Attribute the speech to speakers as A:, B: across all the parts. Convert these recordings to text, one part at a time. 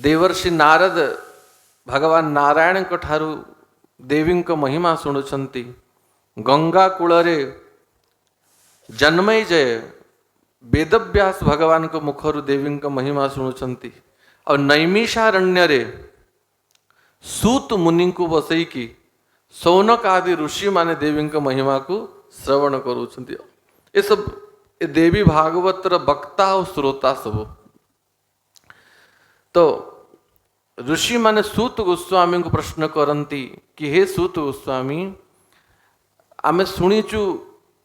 A: देवर्षि नारद भगवान नारायण ठारू देवी महिमा शुणुंट गंगा कूଳରେ जन्मय जय वेदव्यास भगवान को मुखर देवी महिमा शुणुंट और नैमिषारण्य सूत मुनि को बसईकी सौनक आदि ऋषि माने देवी महिमा को श्रवण करुँच। ये सब ये देवी भागवतर वक्ता और श्रोता सब। तो ऋषि माने सूत गोस्वामी को प्रश्न करती कि हे सूत गोस्वामी आमे शुणीचु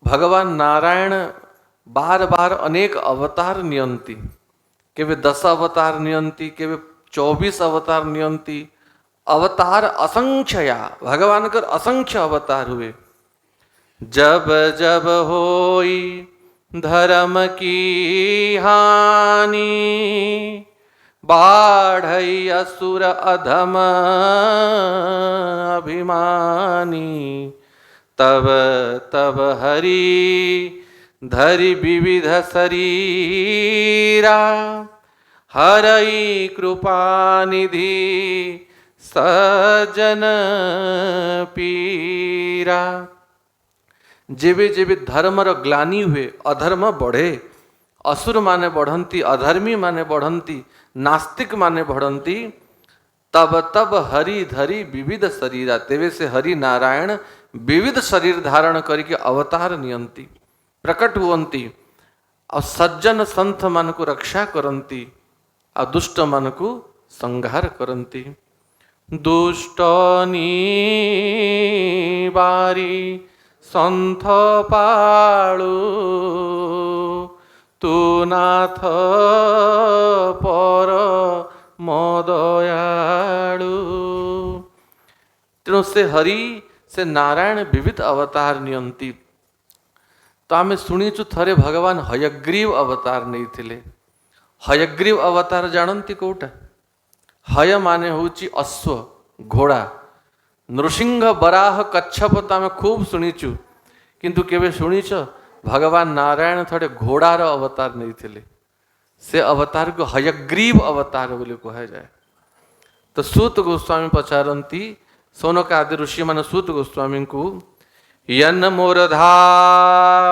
A: भगवान नारायण बार बार अनेक अवतार नियंती, केवे 10 अवतार नियंती, केवे 24 अवतार नियंती। अवतार असंख्या भगवान कर असंख्य अवतार हुए। जब जब होई धर्म की हानि बाढ़ई असुर अधम अभिमानी तब तब हरि धरि विविध शरीरा हरई कृपा निधि सजन पीरा। जेबे जेबे धर्मर ग्लानि हुए अधर्म बढ़े, असुर माने बढ़ंती, अधर्मी माने बढ़ंती, नास्तिक माने बढ़ंती, तब तब हरि धरि विविध शरीरा तेवे से हरि नारायण विविध शरीर धारण करके अवतार नियंती, प्रकट हुवंती और सज्जन संत मान को रक्षा करंती और दुष्ट मान को संहार करंती। दुष्ट बारी संथ पाळु तू नाथ पर मदयाळु। तेणु से हरि से नारायण विविध अवतार नियंती। तो आम शुणीचु थरे भगवान हयग्रीव अवतार नहीं थिले। हयग्रीव अवतार जानती कोटा? हय माने होची अश्व घोड़ा। नृसिंह बराह कच्छप तो आम खूब शुणीचु, किंतु केवे शुणीच भगवान नारायण थोड़े घोड़ार अवतार नहीं थिले। से अवतार को हयग्रीव अवतार बोले कहा जाए। तो सूत गोस्वामी पचारती सौनक आदि ऋषि मान सूत गोस्वामी को यन मूर्धा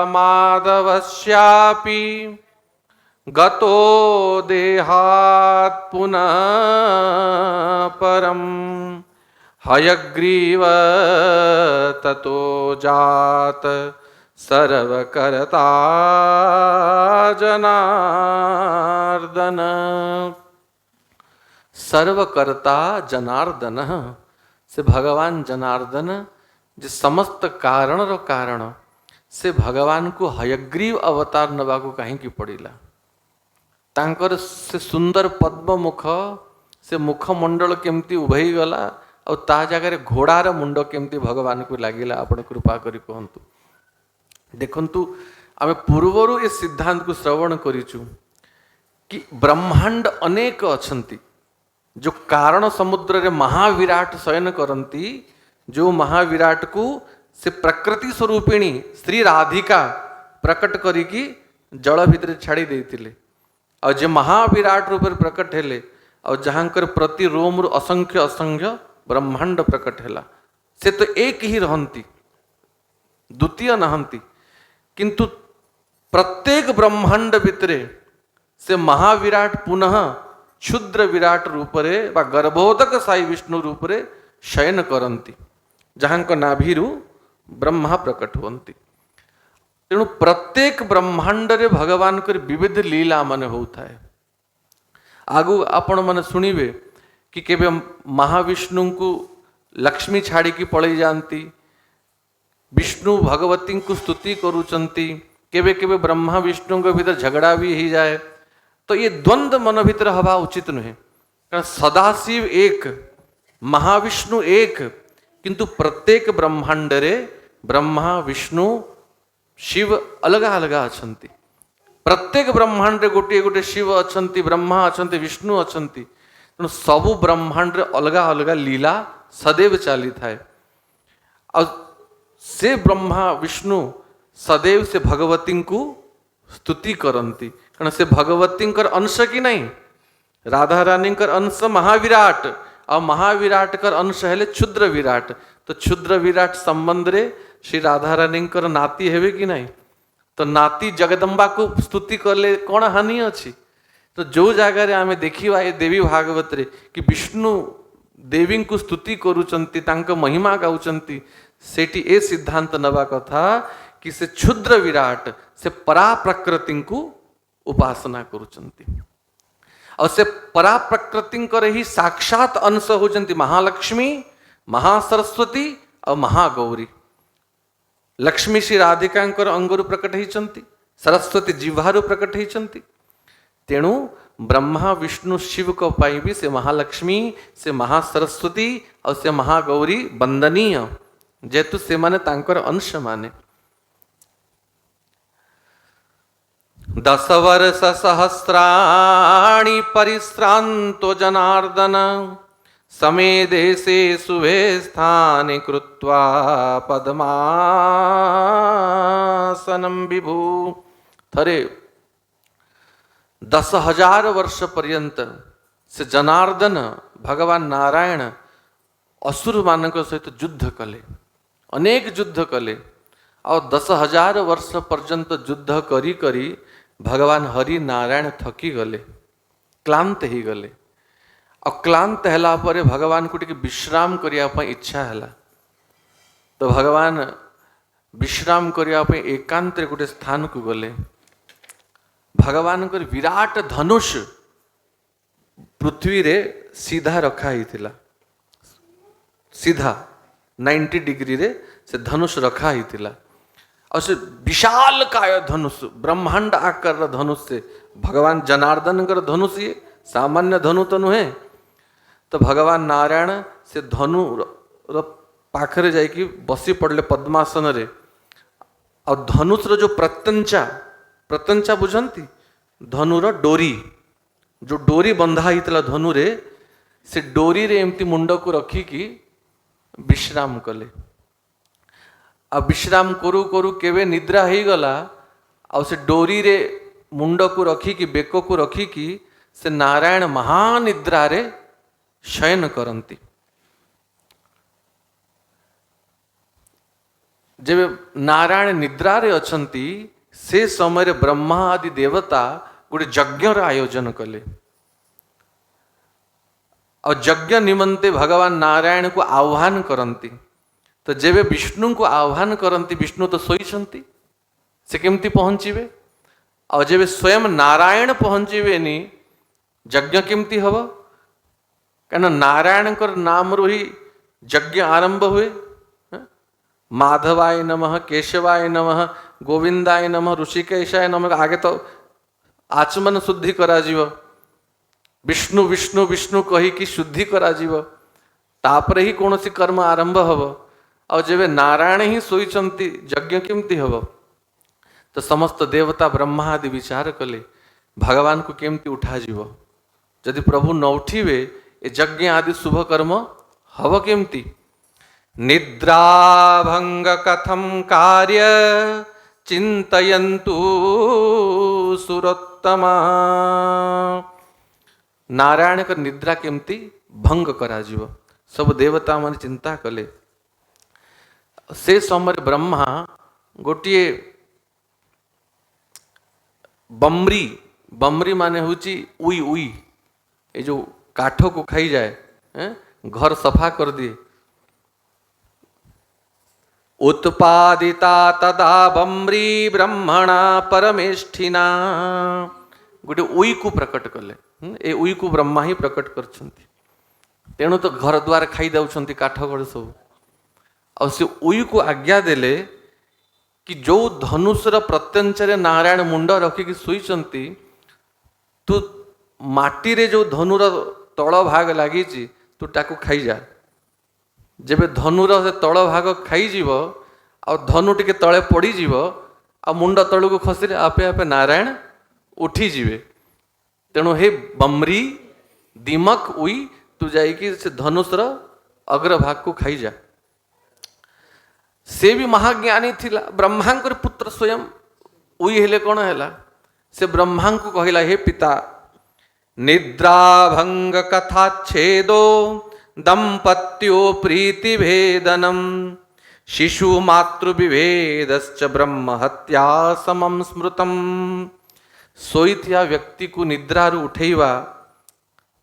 A: माधवस्यापि गतो देहात् पुनः परम हयग्रीव ततो जात सर्वकर्ता जनार्दन। सर्वकर्ता जनार्दन से भगवान जनार्दन जे समस्त कारण रो कारण से भगवान को हयग्रीव अवतार नवा को कहीं की पड़िला। तांकर से सुंदर पद्म मुख से मुखमंडल केमती उभई गला और ता जगह घोड़ार मुंड केमती भगवान को लगिला। आपण कृपा करी कहंतु। देखंतु आमे पूर्वरु ए सिद्धांत को श्रवण करिचु कि ब्रह्मांड अनेक अछंती जो कारण समुद्र रे महाविराट शयन करंती। जो महाविराट को से प्रकृति स्वरूपिणी श्री राधिका प्रकट करिकी जल भितर छाड़ी देथिले और जे महाविराट रूप प्रकट हेले और जहाँकर प्रति रोम असंख्य असंख्य ब्रह्मांड प्रकट हैला। से तो एक ही रहंती, द्वितीय नहंती, किंतु प्रत्येक ब्रह्मांड भितरे से महाविराट पुनः क्षुद्र विराट रूपरे बा गर्भोदक साई विष्णु रूपरे शयन करंती, जहाँ को नाभिरु ब्रह्मा प्रकट हुवंती। तेणु प्रत्येक ब्रह्मांड रे भगवान कर विविध लीला मन होता है। आगु आपण मन सुनिबे कि केबे महाविष्णु को लक्ष्मी छाड़ी की पलई जाती, विष्णु भगवती को स्तुति करुचंती, केबे केबे ब्रह्मा विष्णु के भीतर झगड़ा भी ही जाए। तो ये द्वंद्व मन भीतर हवा उचित नुहे। कारण सदाशिव एक, महाविष्णु एक, किंतु प्रत्येक ब्रह्मांड रे ब्रह्मा विष्णु शिव अलग अलग अछंती। प्रत्येक ब्रह्मांड रे गोटे गोटे शिव अछंती, ब्रह्मा अछंती, विष्णु अछंती। तेणु सबु ब्रह्मांड रे अलग अलग लीला सदैव चली थाए। और से ब्रह्मा विष्णु सदैव से भगवती को स्तुति करती, कारण से भगवती अंश की नहीं। राधा रानी कर अंश महाविराट और महाविराट कर अंश हेले क्षुद्र विराट। तो क्षुद्र विराट संबंध रे श्री राधा रानी कर नाती हेबे कि नहीं? तो नाती जगदम्बा को स्तुति करले कौन हानि अच्छी? तो जो जगार आम देखा ये देवी भागवत रे कि विष्णु देवी को स्तुति करुचंती तांको महिमा गाउचंती, सेठी ए सिद्धांत नवा कथा कि से क्षुद्र विराट से परा प्रकृति को उपासना करुचंती और से परा प्रकृति करे ही साक्षात अंश होचंती महालक्ष्मी, महासरस्वती और महागौरी। लक्ष्मी श्री राधिकांकर अंगरु प्रकट होइचंती, सरस्वती जिह्वारु प्रकट होइचंती। तेणु ब्रह्मा विष्णु शिव को पाई भी से महालक्ष्मी से महासरस्वती और से महागौरी वंदनीय, जेतु से माने तांकर अंश माने। 10 वर्ष सहस्राणि परिश्रांतो जनार्दन समे देशे शुभे स्थाने कृत्वा पद्मासनं विभु। थरे 10,000 वर्ष पर्यंत से जनार्दन भगवान नारायण असुर मानक सहित युद्ध कले, अनेक युद्ध कले और 10,000 वर्ष पर्यंत युद्ध करी करी भगवान हरि नारायण थकी गले, क्लांत ही गले। और क्लांत हैला परे भगवान को टिके विश्राम करिया पई इच्छा हैला। तो भगवान विश्राम करिया पई एकांत रे गोटे स्थान को गले। भगवान को विराट धनुष पृथ्वी रे सीधा रखा ही थिला, सीधा 90 डिग्री रे से धनुष रखा ही थिला और से विशाल काय धनुष ब्रह्मांड आकार धनुष से भगवान जनार्दन कर धनुष ये सामान्य धनु तो नुहे। तो भगवान नारायण से धनु पाखरे जाइकी बसी पड़ले पद्मासन रे और धनुष रो जो प्रत्यंचा, प्रत्यंचा बुझंती धनुर डोरी, जो डोरी बंधा हितला धनु रे से डोरी रे एमती मुंड को रखी की विश्राम कले। आ विश्राम करू करू केवे निद्रा ही गला और से डोरी रे मुंड को रखी की बेक को रखी की से नारायण महानिद्रा रे शयन करंती। जब नारायण निद्रा रे अछंती से समय ब्रह्मा आदि देवता गोटे यज्ञ आयोजन कले और यज्ञ निमंते भगवान नारायण को आह्वान करंती। तो जेबे विष्णु को आह्वान करंती, विष्णु तो सोईछंती से केमती पहुंचीबे और जेबे स्वयं नारायण पहुंचीबे नी यज्ञ केमती हब? कहना नारायण कर नाम रू ही यज्ञ आरंभ हुए। माधवाय नमः, केशवाय नमः, गोविंदाय नमः, ऋषिकेशाय नमः आगे तो आचमन शुद्धि करा जीव, विष्णु विष्णु विष्णु कही कि शुद्धि करा जीव, तापर ही कौन सी कर्म आरंभ हब। और जब नारायण ही सोईचंती यज्ञ केमती हब? तो समस्त देवता ब्रह्मा आदि विचार कले भगवान को केमती उठा जीव, यदि प्रभु न उठिबे ए यज्ञ आदि शुभ कर्म हब केमती? निद्राभंग कथम कार्य चिंतयन्तु सुरोत्तमा। नारायण का निद्रा केमती भंग करा जीव, सब देवता मन चिंता कले। से समय ब्रह्मा गोटे बमरी, बमरी माने हुची उई, उई ये जो काठ को खाई जाए, घर सफा कर दिए। उत्पादिता तदा बमरी ब्रह्मणा परमेष्ठिना, गोटे उई को प्रकट कले। ए उई को ब्रह्मा ही प्रकट करछंती। तेणु तो घर द्वार खाई दउछंती काठ गड़ सब। और से उई को आज्ञा देले कि जो धनुषर प्रत्यंचरे नारायण मुंड रखिकी शुईचंती, तू माटी रे जो धनुर तल भाग लगी तू ताकू खाई जा। जेबे धनुर से तल भाग खाईजीव और धनु टिके तले पड़ीजीव आ मुंड तलू को खसिले आपे आपे नारायण उठी जीवे। तेणु हे बमरी दीमक उई तू जाइकी से धनुषर अग्रभाग को खाई जा। से भी महाज्ञानी थिला, ब्रह्मांकर पुत्र स्वयं उई हेले कौन हैला? से ब्रह्मा को कहला हे पिता निद्राभंग कथाच्छेदो दंपत्यो प्रीति भेदनम शिशु मातृ विभेदश्च ब्रह्म हत्या समम स्मृतम। सोईथिया व्यक्ति को निद्रारू उठेवा,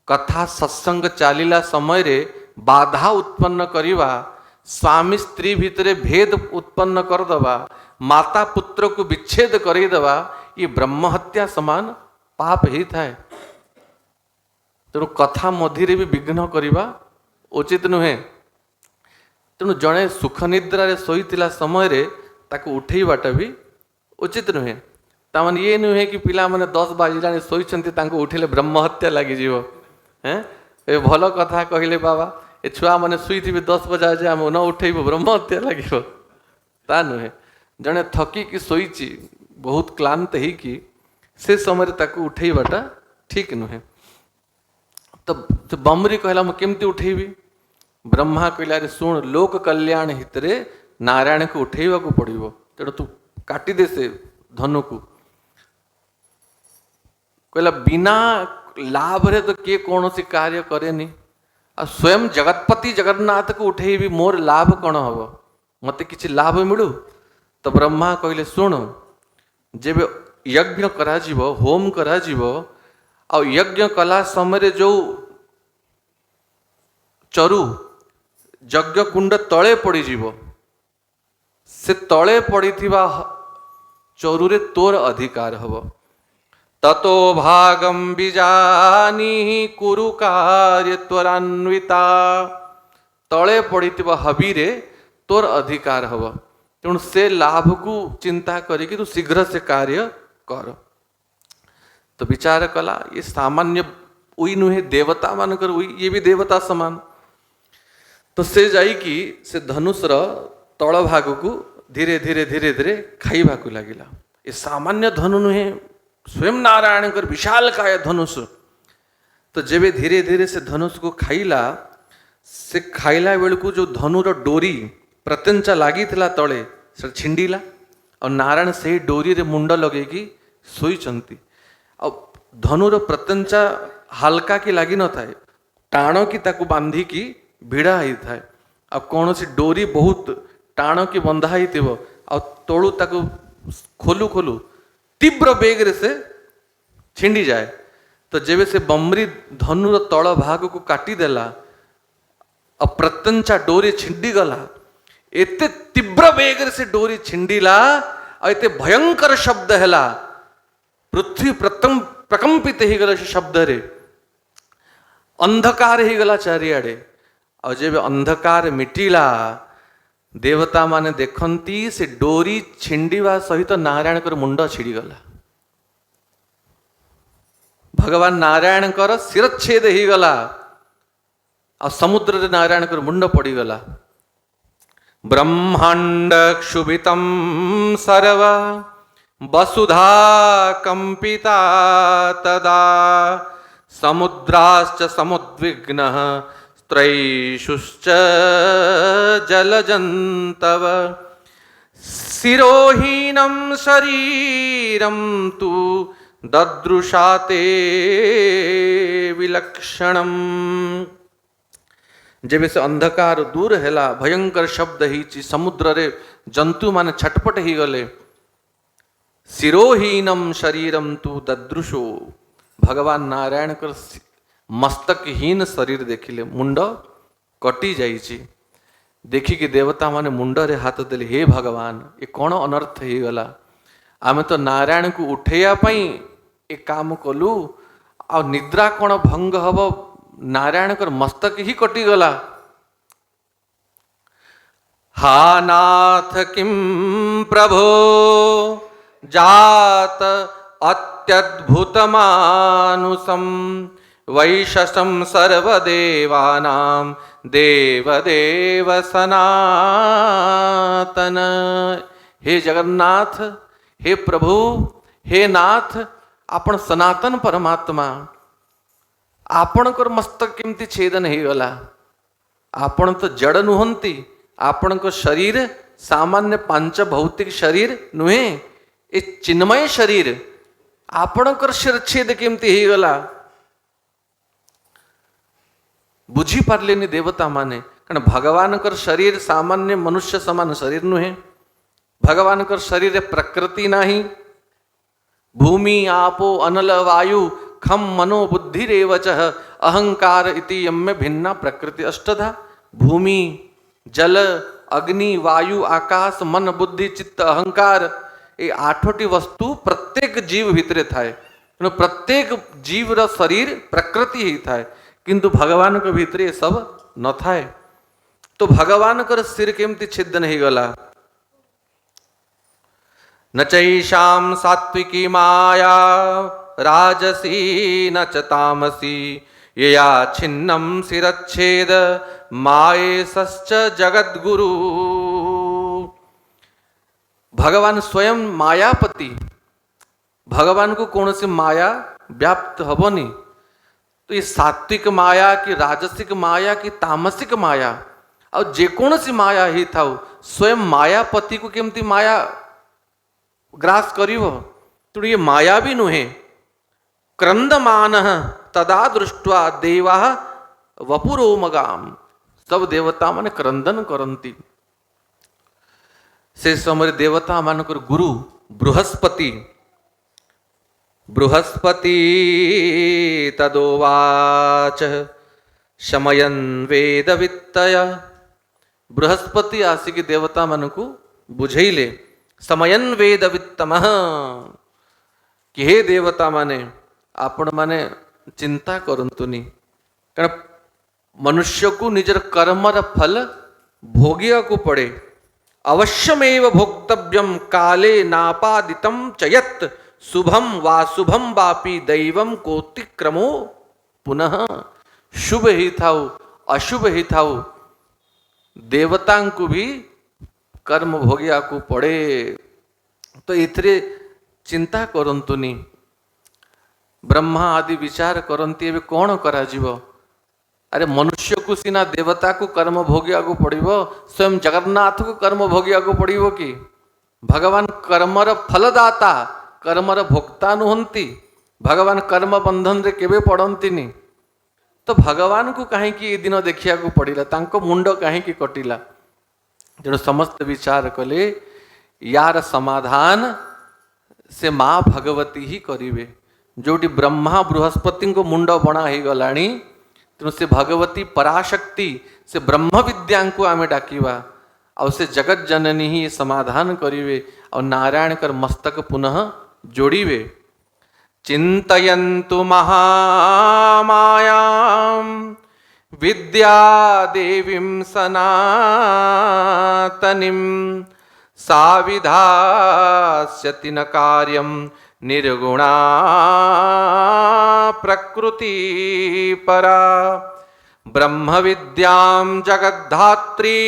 A: कथा सत्संग चलिला समय रे बाधा उत्पन्न करिवा, स्वामी स्त्री भितरे भेद उत्पन्न करदवा, माता पुत्र को विच्छेद करदवा, ये ब्रह्म हत्या समान पाप ही थाए। तेणु कथा मध्य भी विघ्न करवा उचित नुहे। तेणु जड़े सुख निद्रा शोईला समय रे ताको उठेबाटा भी उचित नुहे। तामान ये नुहे कि पिला माने 10 बाजिला शोईचंती तांको उठिले ब्रह्म हत्या लगी जीव। हैं ए भल कथा कहले बाबा, ए छुआ माने शुईथिबे 10 बजा जे हम न उठेबो ब्रह्म हत्या लागिबो, ता नुहे। जड़े थकी कि शोईची बहुत क्लांत ही कि से समय ताको उठेबाटा ठीक नुहे। तो बमरी कहला मैं केमती उठेबी? ब्रह्मा कहला रे सुन, लोक कल्याण हितरे नारायण को उठेवा को पड़िबो, तेणु तू काटी दे से धनु को। कहला बिना लाभ रे तो किए कौन सी कार्य करेनी, आ स्वयं जगतपति जगन्नाथ को उठेबी मोर लाभ कौन हम, मते किसी लाभ मिलू? तो ब्रह्मा कहले सुन, जेब यज्ञ करा जीवो, होम करा जीवो, आ यज्ञ कला समय जो चरु यज्ञ कुंड तले पड़ीजीव, से तले पड़ीथिबा चरुरे तोर अधिकार हब। ततो भागम बीजानी कुरु कार्य त्वरान्विता। तले पड़ीथिबा हबीरे तोर अधिकार हब, तेणु से लाभ को चिंता करिकी तू शीघ्र से कार्य कर। तो विचार कला, ये सामान्य उई नुहे, देवता मानकर उई, ये भी देवता समान। तो से जाइकी से धनुषर तल भाग को धीरे धीरे धीरे धीरे खाइबा को लागिला। ये सामान्य धनु नुहे, स्वयं नारायण कर विशाल काय धनुष। तो जेबे धीरे धीरे से धनुष को खाइला, से खाइला बेल को जो धनुर डोरी प्रत्यंचा लगी तले से छिंडीला, और नारायण से डोरी रे मुंड लगे शोईचंती। धनुर प्रत्यंचा हल्का की लगी न थाए, टाण की ताकू बांधी की भिड़ा ही थाए। आ कौन सी डोरी बहुत टाण की बंधा ही थिबो, आ तोड़ू ताकू खोलू खोलू तीव्र बेग रे से छिंडी जाए। तो जेबे से बमरी धनुर तल भाग को काटी देला, आ प्रत्यंचा डोरी छिंडी गला, एते तीव्र बेग रे से डोरी छिंडीला, आ एते भयंकर शब्द हैला, पृथ्वी प्रथम प्रकंपित ही गला से शब्द रे, अंधकार ही गला चारिआडे। और जब अंधकार मिटिला, देवता माने देखंती से डोरी छिंडीवा सहित नारायण कर मुंड छिड़ीगला। भगवान नारायण कर शिरच्छेद ही गला, और समुद्र रे नारायण कर मुंड पड़ीगला। ब्रह्मांड क्षुभितम सर्व वसुधा कंपिता तदा समुद्राश्च समुद्विग्नः त्रैशुश्च जलजन्तव शिरोहीनं शरीरं तु ददृशाते विलक्षणम। जेबे से अंधकार दूर हैला, भयंकर शब्द ही समुद्र रे जंतु माने छटपट ही गले। शिरोहीनम शरीरम तु ददृशो, भगवान नारायण कर मस्तकहीन शरीर देखिले, मुंड कटी जाइछि। देखिकी देवता माने मुंड रे हाथ देले, हे भगवान ये कौन अनर्थ ही गला, आमे तो नारायण को उठेया पई ए काम कलु, आ निद्रा कौन भंग हब, नारायण कर मस्तक ही कटी गला। हा नाथ किम प्रभो जात अत्यद्भुत मानुषम वैशसम सर्वदेवानां देवदेव सनातन। हे जगन्नाथ, हे प्रभु, हे नाथ, आपण सनातन परमात्मा, आपणकर मस्तक केमती छेदन ही गला। आपण तो जड़ नुहंती, आपण को शरीर सामान्य पांच भौतिक शरीर नुहे, ए चिन्मय शरीर आपणकर शिरच्छेद केमती ही गला। बुझी पार्लेनी देवता माने कारण भगवानकर शरीर सामान्य मनुष्य समान शरीर नुहे। भगवानकर शरीर प्रकृति नाही। भूमि आपो अनल वायु खम मनो बुद्धिरेवच अहंकार इति यम्य भिन्ना प्रकृति अष्टधा। भूमि जल अग्नि वायु आकाश मन बुद्धि चित्त अहंकार ये आठोटी वस्तु प्रत्येक जीव भितरे थाए। प्रत्येक जीवर शरीर प्रकृति ही थाए किंतु भगवान के भितरे सब न थाए। तो भगवान कर सिर केमती छेदन ही गला। न चैषाम सात्विकी माया राजसी न च तामसी यया छिन्नम सिरच्छेद मायेसश्च जगद्गुरु। भगवान स्वयं मायापति। भगवान को कौन सी माया व्याप्त हबनी। तो ये सात्विक माया की राजसिक माया की तामसिक माया और जेकोसी माया ही था स्वयं मायापति को केमती माया ग्रास करिव। तो ये माया भी नुहे। क्रंदमान तदा दृष्ट्वा देवा वपुरोमगाम। सब देवता माने क्रंदन करंती। से समय देवता मानकर गुरु बृहस्पति बृहस्पति तदोवाच शमयन वेद वित्तय। बृहस्पति आसिक देवता मन को बुझेले समयन वेद वित्तम कि हे देवता माने आपण माने चिंता करंतुनी कारण मनुष्य को निजर कर्मर फल भोगिया को पड़े। अवश्यमेव भोक्तव्यम काले नापादितम चयत शुभम वा शुभम वापी दैवम कोतिक्रमो पुनः। शुभ ही थाउ अशुभ ही थाउ देवता को भी कर्म भोगिया को पड़े। तो इतरे चिंता करंतुनी। ब्रह्मा आदि विचार करंती एबे कौन करा जीव। अरे मनुष्य को सीना देवता को कर्म भोगिया को पड़िबो स्वयं जगन्नाथ को कर्म भोगिया को पड़िबो कि भगवान कर्मर फलदाता कर्मर भोक्ता नुहंती। भगवान कर्म बंधन रे केबे पड़ंतीनी। तो भगवान को कहीं ये दिन देखिया को पड़िला तांको मुंड कहीं कटिला। तेणु समस्त विचार कले यार समाधान से माँ भगवती ही करिवे। जोटी ब्रह्मा बृहस्पति को मुंड बना ही गलानी तेणु से भगवती पराशक्ति से ब्रह्म विद्या को आमे डाकिवा और से जगत जननी ही समाधान करिवे और नारायण कर मस्तक पुनः जोड़ीवे। चिंतयन्तु महामायां विद्या देवीं सनातनीं सा विधास्यति न कार्यं निर्गुणा प्रकृति परा। ब्रह्म विद्यां जगद्धात्री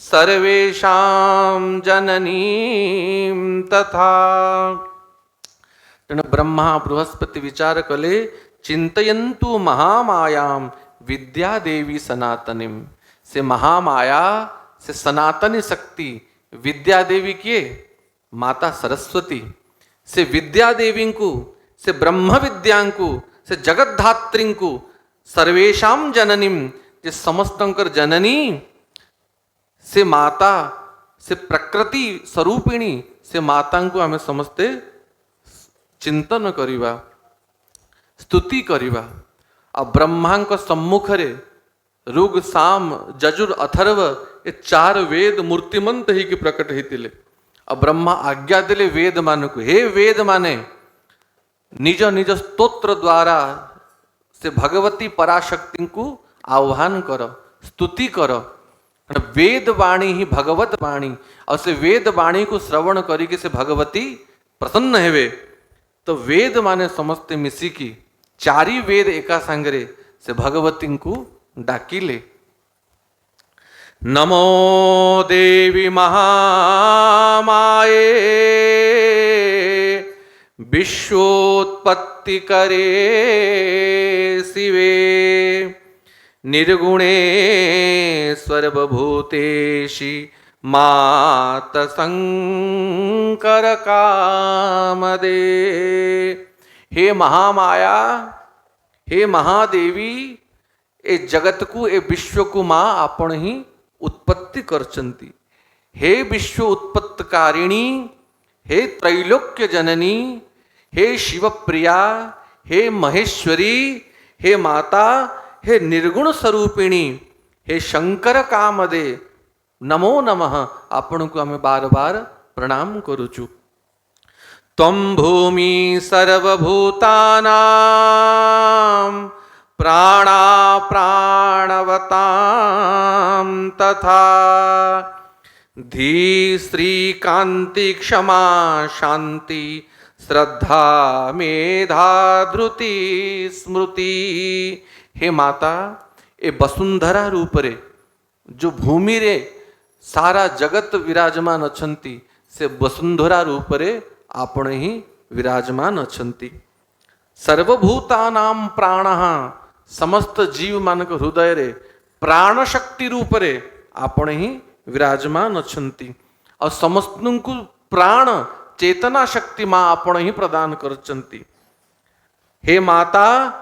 A: सर्वेषां जननीं तथा। तेणु ब्रह्मा बृहस्पति विचार कले चिंतयन्तु महामायां विद्या देवी सनातनीं। से महामाया से सनातनी शक्ति विद्या देवी किए माता सरस्वती से विद्या देवी को से ब्रह्म विद्या को से जगद्धात्री को सर्वेशा जननीम जे समस्तंकर जननी से माता से प्रकृति स्वरूपिणी से माता को आम समस्ते चिंतन करिवा स्तुति करिवा। आ ब्रह्मा सम्मुख रे ऋग साम जजुर अथर्व ये चार वेद मूर्तिमंत ही कि प्रकट होते। अब ब्रह्मा आज्ञा दिले वेद मान को हे वेद माने निज निज स्तोत्र द्वारा से भगवती पराशक्ति को आह्वान कर स्तुति कर। वेद वाणी ही भगवत वाणी और से वेद वाणी को श्रवण करी से भगवती प्रसन्न हेवे। तो वेद माने समस्ते मिसिकी चारी वेद एका सांगरे से भगवती को डाकिले। नमो देवी महामाये विश्वोत्पत्ति करे शिवे निर्गुणे सर्वभूतेषि मात शंकर कामदे। हे महामाया हे महादेवी ए जगत को ए विश्व को माँ आपण ही उत्पत्ति करचंती। हे विश्व उत्पत्तकारिणी, हे त्रैलोक्य जननी, हे शिवप्रिया, हे महेश्वरी, हे माता, हे निर्गुण स्वरूपिणी, हे शंकर कामदे, नमो नमः। आपण को आम बार बार प्रणाम करुचु। त्वं भूमि सर्वभूतानां प्राणा प्राणवतां तथा धी श्री कांति क्षमा शांति श्रद्धा मेधा धृति स्मृति। हे माता, ए वसुंधरा रूप रे जो भूमि रे सारा जगत विराजमान अछंती, से वसुंधरा रूप रे आपण ही विराजमान अछंती। सर्वभूतानां प्राणः, समस्त जीव मानक हृदय रे प्राण शक्ति रूप रे आपण ही विराजमान अछंती। और समस्त को प्राण चेतना शक्ति माँ आपण ही प्रदान करचंती। हे माता,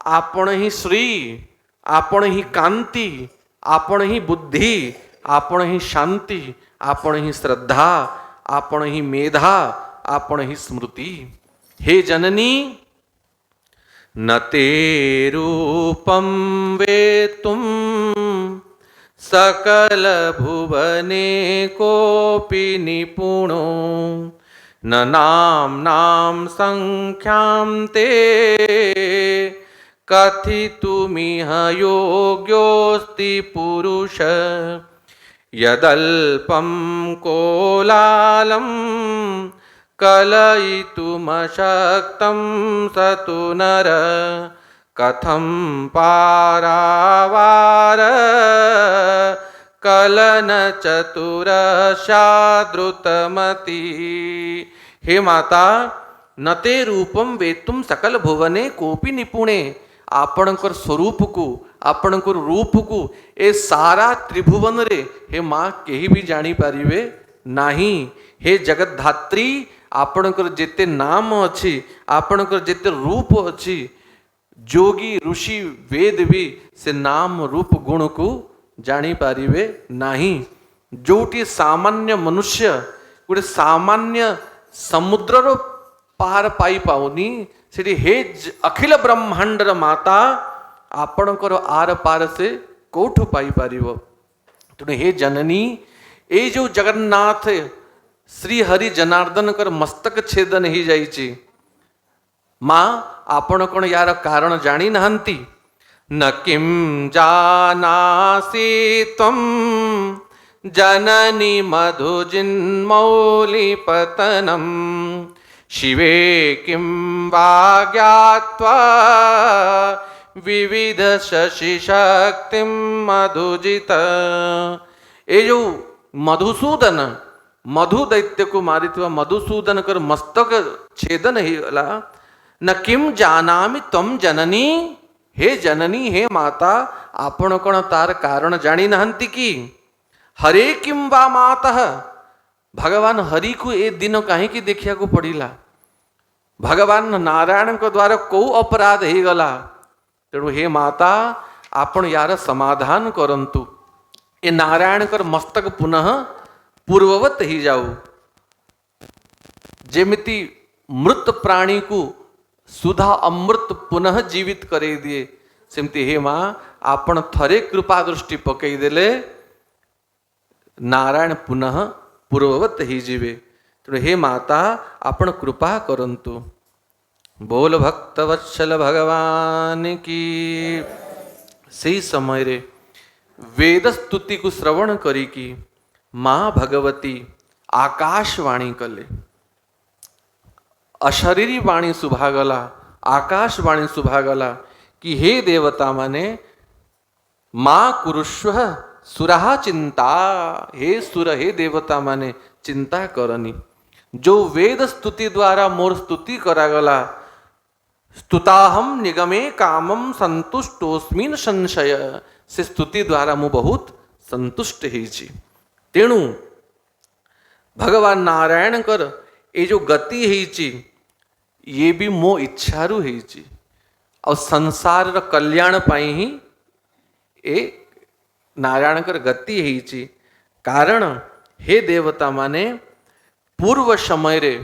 A: आपण ही श्री, आपण ही कांति, आपण ही बुद्धि, आपण ही शांति, आपण ही श्रद्धा, आपण ही मेधा, आपण ही स्मृति। हे जननी, न ते रूपं वेत्तुं सकल भुवने कोऽपि निपुणो, न नाम्नां संख्यां ते कथितुमिह योग्योऽस्ति पुरुष। यदल्पं कोलालं कलयितुमशक्तं सतु नर, कथं पारावार कलन चतुरशाद्रुतमति। हे माता, न ते रूपम वेत्तुम सकल भुवने कोपि निपुणे। आपणकर स्वरूप को, आपणकर रूप को ए सारा त्रिभुवन रे हे माँ केही भी जानी पारिबे नाही। हे जगत धात्री, आपणकर जेते नाम अछि, आपणकर जेते रूप अछि, जोगी ऋषि वेद भी से नाम रूप गुण को जानी पारिबे नाही। जोटी सामान्य मनुष्य गोटे सामान्य समुद्र रो पार पाई पाउनी, सेठी हे अखिल ब्रह्मांडर माता आपणकर आर पार से कोठु पाई पारिबो। तेणु हे जननी, ए जो जगन्नाथ श्री हरि जनार्दन कर मस्तक छेदन ही जाइछि, माँ आपण कौन यार कारण जानी नहंती। न किं जानासि त्वं जननी मधुजिन्मौलिपतनं, शिवे किं वा ज्ञात्वा विविध शशि शक्तिं मधुजित। ए जो मधुसूदन, मधु दैत्य को मारी मधुसूदन कर मस्तक छेदन ही गला। न किम जानामि त्वं जननी, हे जननी, हे माता, आपण कौन तार कारण जानी नहंती की। हरे किम वा मातः, भगवान हरि को ए दिन कहीं देखिया को पड़िला। भगवान नारायण को द्वारा को अपराध ही गला। तेणु हे माता, आपण यार समाधान करंतु। ए नारायण कर मस्तक पुनः पूर्ववत ही जाऊ। जेमिति मृत प्राणी को सुधा अमृत पुनः जीवित करे दिए, सेमती हे माँ आपण थरे कृपा दृष्टि पकई देले नारायण पुनः पूर्ववत ही जीवे। तेणु हे माता, आपण कृपा करंतु। बोल भक्त वत्सल भगवान की। सही समय रे वेद स्तुति को श्रवण करी की माँ भगवती आकाशवाणी कले। अशरीरी वाणी सुभागला, आकाशवाणी सुभागला कि हे देवता माने माँ कुरुष्व सुराहा चिंता। हे सुर, हे देवता माने चिंता करनी। जो वेद स्तुति द्वारा मोर स्तुति करागला, स्तुताहम निगमे कामम संतुष्टोस्मिन संशय, से स्तुति द्वारा मु बहुत संतुष्ट होइछि। तेणु भगवान नारायण कर ये जो गति होइछि ये भी मो इच्छारु होइछि और संसार रो कल्याण पाई ही ए नारायणकर गति है कारण हे देवता माने पूर्व समय रे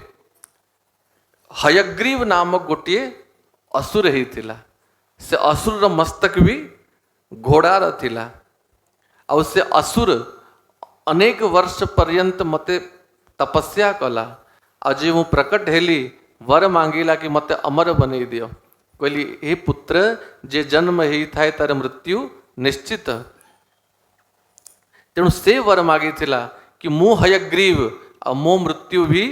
A: हयग्रीव नामक गोटे असुर होता से असुर मस्तक भी घोड़ार थिला और से असुर अनेक वर्ष पर्यंत मते तपस्या कला आज मु प्रकट हेली वर मांगिला कि मते अमर बनै दियो कहली हे पुत्र जे जन्म ही थाए तार मृत्यु निश्चित तेणु से वर मागी थिला कि मु हयग्रीव और मो मृत्यु भी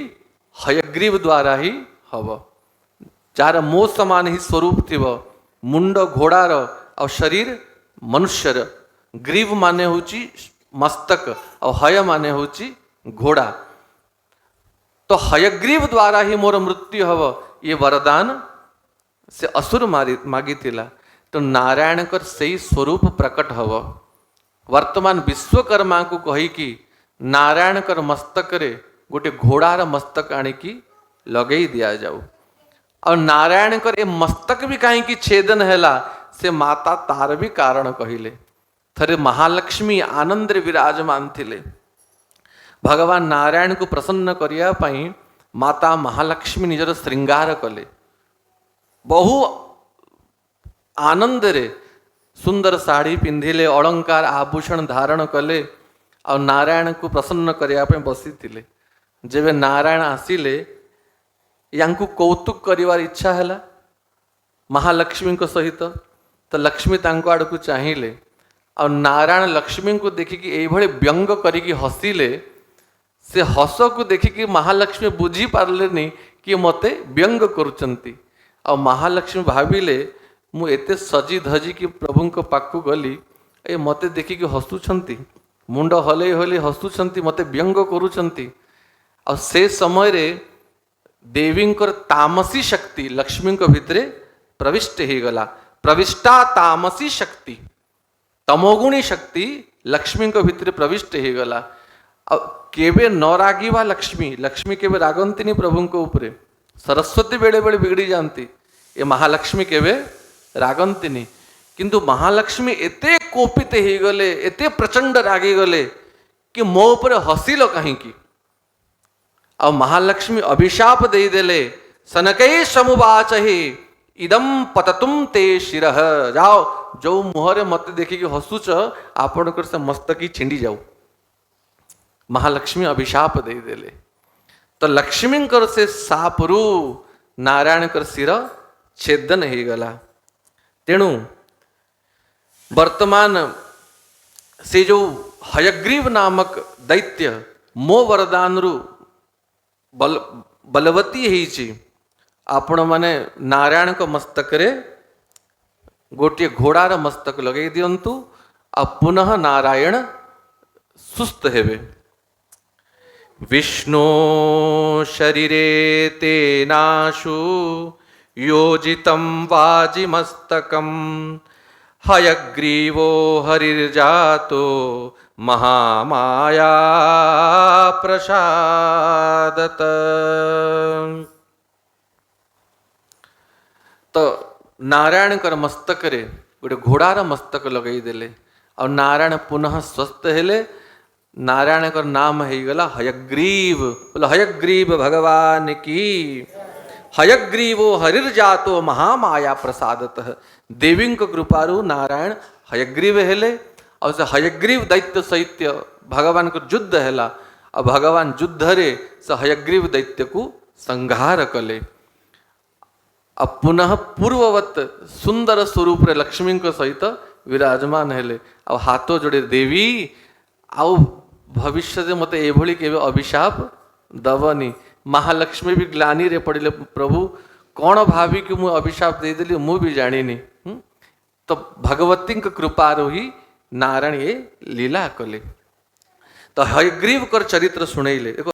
A: हयग्रीव द्वारा ही हब जार मो समान ही स्वरूप थिव मुंड घोड़ार और शरीर मनुष्यर ग्रीव माने होची मस्तक और हय माने होची घोड़ा तो हयग्रीव द्वारा ही मोर मृत्यु हव ये वरदान से असुर मागी थिला तो नारायणकर से स्वरूप प्रकट हव वर्तमान विश्वकर्मा को कही कि नारायणकर मस्तक रे गोटे घोड़ार मस्तक आनिकी लगे दिया जाऊ और नारायणकर ए मस्तक भी कहीं छेदन हैला से माता तार भी कारण कहिले थरे महालक्ष्मी आनंद विराजमान थिले भगवान नारायण को प्रसन्न करिया पई माता महालक्ष्मी निजर श्रृंगार कले बहु आनंद रे सुंदर साड़ी पिंधिले अलंकार आभूषण धारण कले और नारायण को प्रसन्न करिया पई बसी थिले जेबे नारायण आसिले यांकु कौतुक करिवार इच्छा हैला महालक्ष्मी को सहित तो लक्ष्मी तांको आड़ को चाहिए और नारायण लक्ष्मी को देखिकी एभली व्यंग करिकी हसिले से हस को देखिकी महालक्ष्मी बुझी पारलेनी कि मते व्यंग करुचंती और महालक्ष्मी भाविले मु एते सजी धजी कि प्रभु को पाखु गली ए मते देखिकी हसुछंती मुंड हले हले हसुछंती मते व्यंग करुचंती और से समय रे देवींकर तामसी शक्ति लक्ष्मी को भितरे प्रविष्ट ही गला प्रविष्टा तामसी शक्ति तमोगुणी शक्ति लक्ष्मी को भितरे प्रविष्ट ही गला अब केवे न रागिवा लक्ष्मी लक्ष्मी केवे रागंतिनी प्रभु को ऊपरे सरस्वती बेले बेले बिगड़ी जानती ये महालक्ष्मी केवे रागंतिनी किंतु महालक्ष्मी एते कोपित ही गले एते प्रचंड रागी गले कि मो ऊपर हसिल कहीं की और महालक्ष्मी अभिशाप दे देले सनकई समुवाच ही इदम पततुम ते शिरह जाओ जो मुहरे मत देखी कि हसुच आपण कर से मस्तकी छिंडी जाऊ महालक्ष्मी अभिशाप दे देले तो लक्ष्मी कर से सापरू नारायण कर सिर छेदन ही गला तेणु वर्तमान से जो हयग्रीव नामक दैत्य मो वरदान रु बलवती है आपण माने नारायण को मस्तक रे गोटे घोड़ार मस्तक लगे दिंतु आ पुनः नारायण सुस्त हेबे विष्णु शरीरे तेनाशु योजितं वाजिमस्तकं हयग्रीवो हरिर्जातो महामाया प्रसादत तो नारायण कर मस्तक रे गोटे घोड़ार मस्तक लगे देले और नारायण पुनः स्वस्थ हेले नारायण कर नाम है गला हयग्रीव बोला हयग्रीव भगवान की हयग्रीवो हरिर्जातो महामाया प्रसादत देवी कृपारु नारायण हयग्रीव हेले और से हयग्रीव दैत्य सहित भगवान को युद्ध हैला और भगवान युद्ध रे से हयग्रीव दैत्य को संहार कले अब पुनः पूर्ववत सुंदर स्वरूप रे लक्ष्मी को सहित विराजमान हेले अब हाथों जोड़े देवी आउ भविष्य मते एभली केवे अभिशाप दबनी महालक्ष्मी भी ग्लानी रे पड़े प्रभु कौन भावी कि मु अभिशाप दे देली मु भी जानिनी तो भगवती कृपारो ही नारायण ये लीला कले तो हयग्रीव कर चरित्र सुनैले।